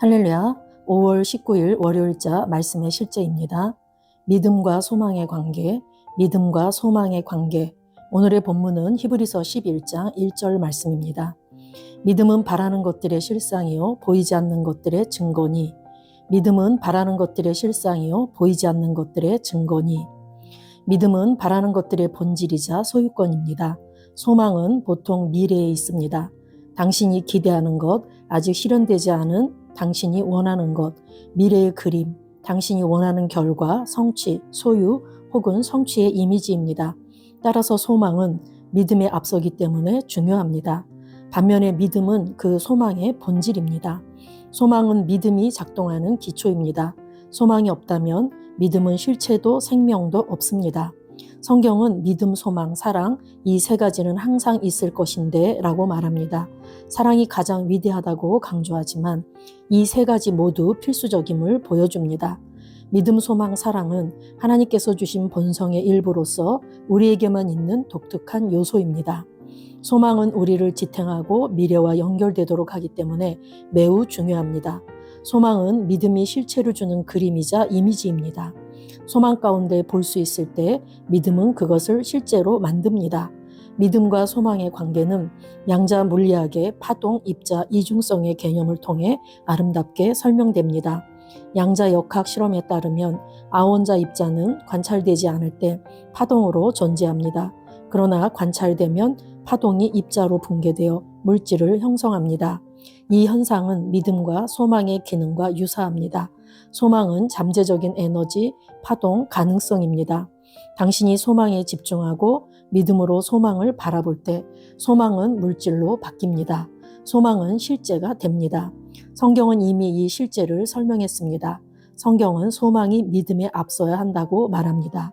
할렐루야. 5월 19일 월요일자 말씀의 실제입니다. 믿음과 소망의 관계, 믿음과 소망의 관계. 오늘의 본문은 히브리서 11장 1절 말씀입니다. 믿음은 바라는 것들의 실상이요 보이지 않는 것들의 증거니. 믿음은 바라는 것들의 실상이요 보이지 않는 것들의 증거니. 믿음은 바라는 것들의 본질이자 소유권입니다. 소망은 보통 미래에 있습니다. 당신이 기대하는 것, 아직 실현되지 않은 당신이 원하는 것, 미래의 그림, 당신이 원하는 결과, 성취, 소유 혹은 성취의 이미지입니다. 따라서 소망은 믿음에 앞서기 때문에 중요합니다. 반면에 믿음은 그 소망의 본질입니다. 소망은 믿음이 작동하는 기초입니다. 소망이 없다면 믿음은 실체도 생명도 없습니다. 성경은 믿음, 소망, 사랑 이 세 가지는 항상 있을 것인데 라고 말합니다. 사랑이 가장 위대하다고 강조하지만 이 세 가지 모두 필수적임을 보여줍니다. 믿음, 소망, 사랑은 하나님께서 주신 본성의 일부로서 우리에게만 있는 독특한 요소입니다. 소망은 우리를 지탱하고 미래와 연결되도록 하기 때문에 매우 중요합니다. 소망은 믿음이 실체를 주는 그림이자 이미지입니다. 소망 가운데 볼 수 있을 때 믿음은 그것을 실제로 만듭니다. 믿음과 소망의 관계는 양자 물리학의 파동, 입자, 이중성의 개념을 통해 아름답게 설명됩니다. 양자 역학 실험에 따르면 아원자 입자는 관찰되지 않을 때 파동으로 존재합니다. 그러나 관찰되면 파동이 입자로 붕괴되어 물질을 형성합니다. 이 현상은 믿음과 소망의 기능과 유사합니다. 소망은 잠재적인 에너지, 파동, 가능성입니다. 당신이 소망에 집중하고 믿음으로 소망을 바라볼 때 소망은 물질로 바뀝니다. 소망은 실제가 됩니다. 성경은 이미 이 실제를 설명했습니다. 성경은 소망이 믿음에 앞서야 한다고 말합니다.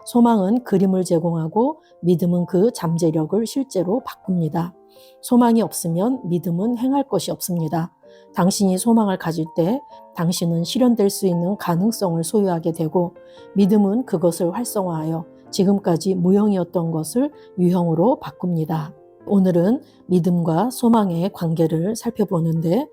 소망은 그림을 제공하고 믿음은 그 잠재력을 실제로 바꿉니다. 소망이 없으면 믿음은 행할 것이 없습니다. 당신이 소망을 가질 때 당신은 실현될 수 있는 가능성을 소유하게 되고 믿음은 그것을 활성화하여 지금까지 무형이었던 것을 유형으로 바꿉니다. 오늘은 믿음과 소망의 관계를 살펴보는데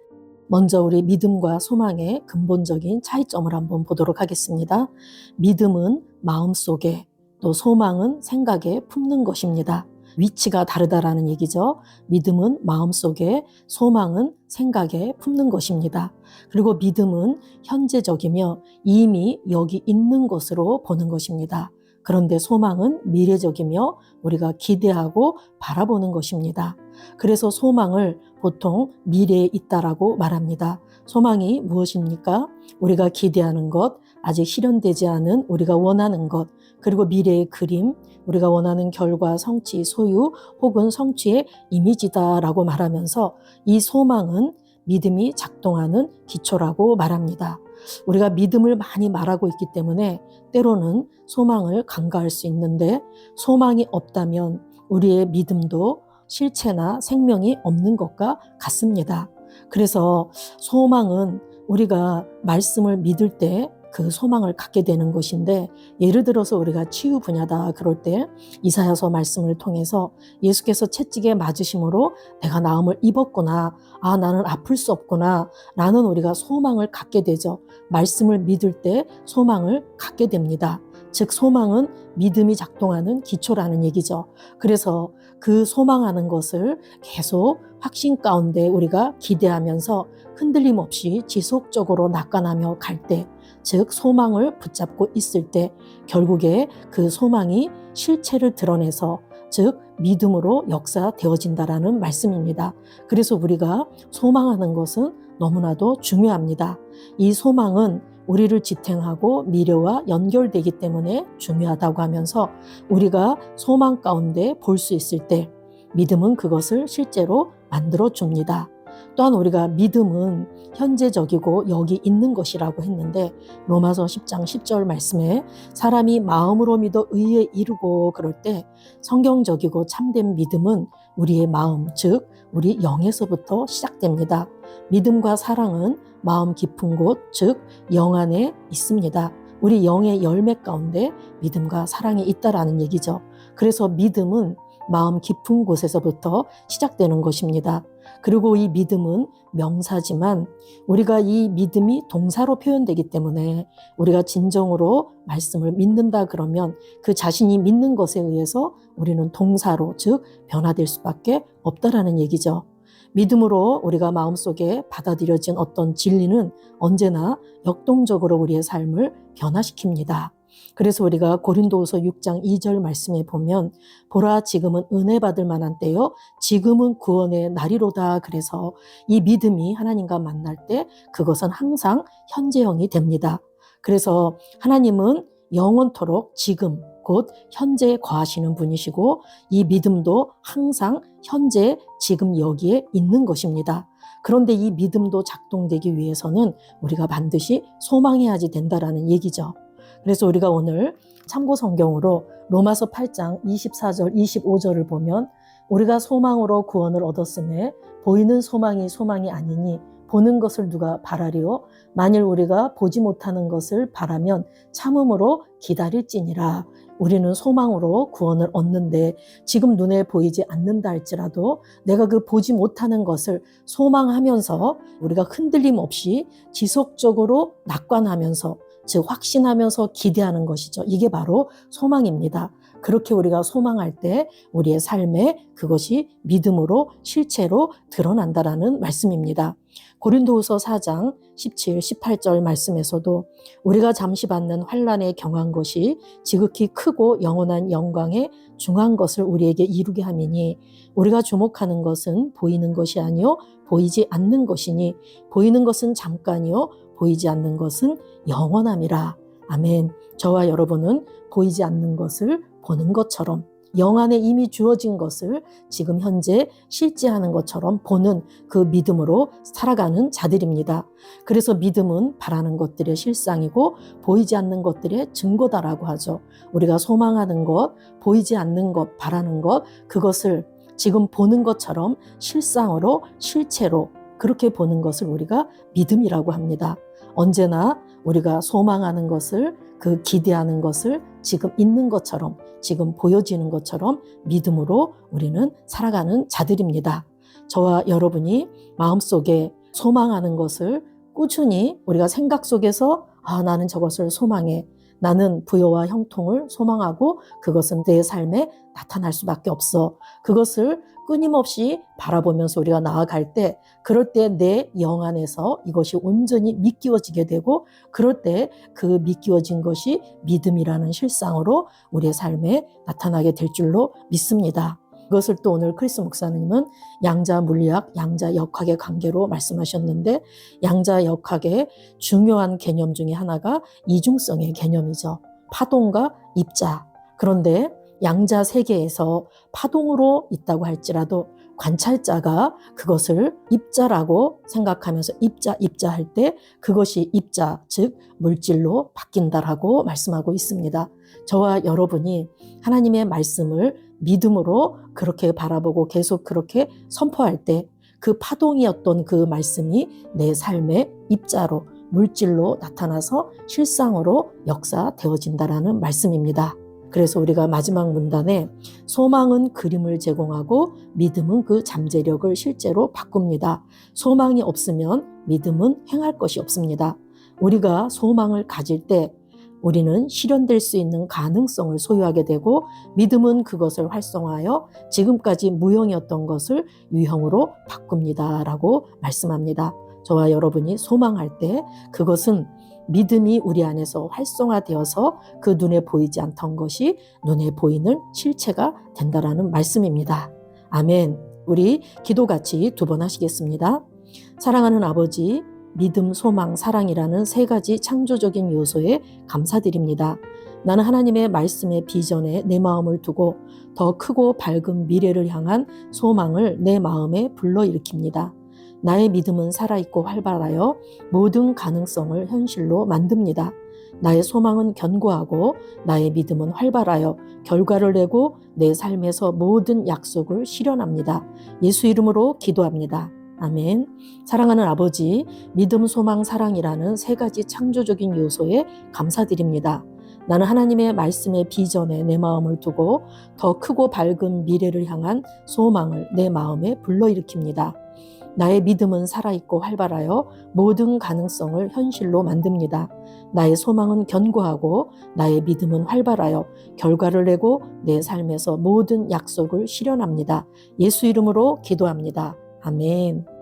먼저 우리 믿음과 소망의 근본적인 차이점을 한번 보도록 하겠습니다. 믿음은 마음속에, 또 소망은 생각에 품는 것입니다. 위치가 다르다라는 얘기죠. 믿음은 마음속에, 소망은 생각에 품는 것입니다. 그리고 믿음은 현재적이며 이미 여기 있는 것으로 보는 것입니다. 그런데 소망은 미래적이며 우리가 기대하고 바라보는 것입니다. 그래서 소망을 보통 미래에 있다라고 말합니다. 소망이 무엇입니까? 우리가 기대하는 것, 아직 실현되지 않은 우리가 원하는 것, 그리고 미래의 그림, 우리가 원하는 결과, 성취, 소유 혹은 성취의 이미지다라고 말하면서 이 소망은 믿음이 작동하는 기초라고 말합니다. 우리가 믿음을 많이 말하고 있기 때문에 때로는 소망을 간과할 수 있는데 소망이 없다면 우리의 믿음도 실체나 생명이 없는 것과 같습니다. 그래서 소망은 우리가 말씀을 믿을 때 그 소망을 갖게 되는 것인데 예를 들어서 우리가 치유 분야다 그럴 때 이사야서 말씀을 통해서 예수께서 채찍에 맞으심으로 내가 나음을 입었구나, 나는 아플 수 없구나 라는 우리가 소망을 갖게 되죠. 말씀을 믿을 때 소망을 갖게 됩니다. 즉 소망은 믿음이 작동하는 기초라는 얘기죠. 그래서 그 소망하는 것을 계속 확신 가운데 우리가 기대하면서 흔들림 없이 지속적으로 낙관하며 갈 때, 즉 소망을 붙잡고 있을 때 결국에 그 소망이 실체를 드러내서 즉 믿음으로 역사되어진다라는 말씀입니다. 그래서 우리가 소망하는 것은 너무나도 중요합니다. 이 소망은 우리를 지탱하고 미래와 연결되기 때문에 중요하다고 하면서 우리가 소망 가운데 볼 수 있을 때 믿음은 그것을 실제로 만들어 줍니다. 또한 우리가 믿음은 현재적이고 여기 있는 것이라고 했는데 로마서 10장 10절 말씀에 사람이 마음으로 믿어 의에 이르고 그럴 때 성경적이고 참된 믿음은 우리의 마음, 즉 우리 영에서부터 시작됩니다. 믿음과 사랑은 마음 깊은 곳, 즉 영 안에 있습니다. 우리 영의 열매 가운데 믿음과 사랑이 있다라는 얘기죠. 그래서 믿음은 마음 깊은 곳에서부터 시작되는 것입니다. 그리고 이 믿음은 명사지만 우리가 이 믿음이 동사로 표현되기 때문에 우리가 진정으로 말씀을 믿는다 그러면 그 자신이 믿는 것에 의해서 우리는 동사로, 즉 변화될 수밖에 없다라는 얘기죠. 믿음으로 우리가 마음속에 받아들여진 어떤 진리는 언제나 역동적으로 우리의 삶을 변화시킵니다. 그래서 우리가 고린도후서 6장 2절 말씀에 보면 보라 지금은 은혜 받을 만한 때요 지금은 구원의 날이로다. 그래서 이 믿음이 하나님과 만날 때 그것은 항상 현재형이 됩니다. 그래서 하나님은 영원토록 지금 곧 현재에 거하시는 분이시고 이 믿음도 항상 현재 지금 여기에 있는 것입니다. 그런데 이 믿음도 작동되기 위해서는 우리가 반드시 소망해야지 된다라는 얘기죠. 그래서 우리가 오늘 참고 성경으로 로마서 8장 24절 25절을 보면 우리가 소망으로 구원을 얻었음에 보이는 소망이 소망이 아니니 보는 것을 누가 바라리요? 만일 우리가 보지 못하는 것을 바라면 참음으로 기다릴지니라. 우리는 소망으로 구원을 얻는데 지금 눈에 보이지 않는다 할지라도 내가 그 보지 못하는 것을 소망하면서 우리가 흔들림 없이 지속적으로 낙관하면서 즉 확신하면서 기대하는 것이죠. 이게 바로 소망입니다. 그렇게 우리가 소망할 때 우리의 삶에 그것이 믿음으로 실체로 드러난다라는 말씀입니다. 고린도후서 4장 17, 18절 말씀에서도 우리가 잠시 받는 환난에 경한 것이 지극히 크고 영원한 영광에 중한 것을 우리에게 이루게 함이니 우리가 주목하는 것은 보이는 것이 아니요 보이지 않는 것이니 보이는 것은 잠깐이요 보이지 않는 것은 영원함이라. 아멘. 저와 여러분은 보이지 않는 것을 보는 것처럼 영 안에 이미 주어진 것을 지금 현재 실제하는 것처럼 보는 그 믿음으로 살아가는 자들입니다. 그래서 믿음은 바라는 것들의 실상이고 보이지 않는 것들의 증거다라고 하죠. 우리가 소망하는 것, 보이지 않는 것, 바라는 것, 그것을 지금 보는 것처럼 실상으로 실체로 그렇게 보는 것을 우리가 믿음이라고 합니다. 언제나 우리가 소망하는 것을 그 기대하는 것을 지금 있는 것처럼 지금 보여지는 것처럼 믿음으로 우리는 살아가는 자들입니다. 저와 여러분이 마음속에 소망하는 것을 꾸준히 우리가 생각 속에서 나는 저것을 소망해. 나는 부여와 형통을 소망하고 그것은 내 삶에 나타날 수밖에 없어. 그것을 끊임없이 바라보면서 우리가 나아갈 때 그럴 때 내 영 안에서 이것이 온전히 믿기워지게 되고 그럴 때 그 믿기워진 것이 믿음이라는 실상으로 우리의 삶에 나타나게 될 줄로 믿습니다. 그것을 또 오늘 크리스 목사님은 양자 물리학, 양자 역학의 관계로 말씀하셨는데 양자 역학의 중요한 개념 중에 하나가 이중성의 개념이죠. 파동과 입자. 그런데 양자 세계에서 파동으로 있다고 할지라도 관찰자가 그것을 입자라고 생각하면서 입자 할 때 그것이 입자, 즉 물질로 바뀐다라고 말씀하고 있습니다. 저와 여러분이 하나님의 말씀을 믿음으로 그렇게 바라보고 계속 그렇게 선포할 때 그 파동이었던 그 말씀이 내 삶의 입자로 물질로 나타나서 실상으로 역사되어진다라는 말씀입니다. 그래서 우리가 마지막 문단에 소망은 그림을 제공하고 믿음은 그 잠재력을 실제로 바꿉니다. 소망이 없으면 믿음은 행할 것이 없습니다. 우리가 소망을 가질 때 우리는 실현될 수 있는 가능성을 소유하게 되고 믿음은 그것을 활성화하여 지금까지 무형이었던 것을 유형으로 바꿉니다. 라고 말씀합니다. 저와 여러분이 소망할 때 그것은 믿음이 우리 안에서 활성화되어서 그 눈에 보이지 않던 것이 눈에 보이는 실체가 된다라는 말씀입니다. 아멘. 우리 기도 같이 2번 하시겠습니다. 사랑하는 아버지, 믿음, 소망, 사랑이라는 3가지 창조적인 요소에 감사드립니다. 나는 하나님의 말씀의 비전에 내 마음을 두고 더 크고 밝은 미래를 향한 소망을 내 마음에 불러일으킵니다. 나의 믿음은 살아있고 활발하여 모든 가능성을 현실로 만듭니다. 나의 소망은 견고하고 나의 믿음은 활발하여 결과를 내고 내 삶에서 모든 약속을 실현합니다. 예수 이름으로 기도합니다. 아멘. 사랑하는 아버지, 믿음, 소망, 사랑이라는 3가지 창조적인 요소에 감사드립니다. 나는 하나님의 말씀의 비전에 내 마음을 두고 더 크고 밝은 미래를 향한 소망을 내 마음에 불러일으킵니다. 나의 믿음은 살아있고 활발하여 모든 가능성을 현실로 만듭니다. 나의 소망은 견고하고 나의 믿음은 활발하여 결과를 내고 내 삶에서 모든 약속을 실현합니다. 예수 이름으로 기도합니다. 아멘.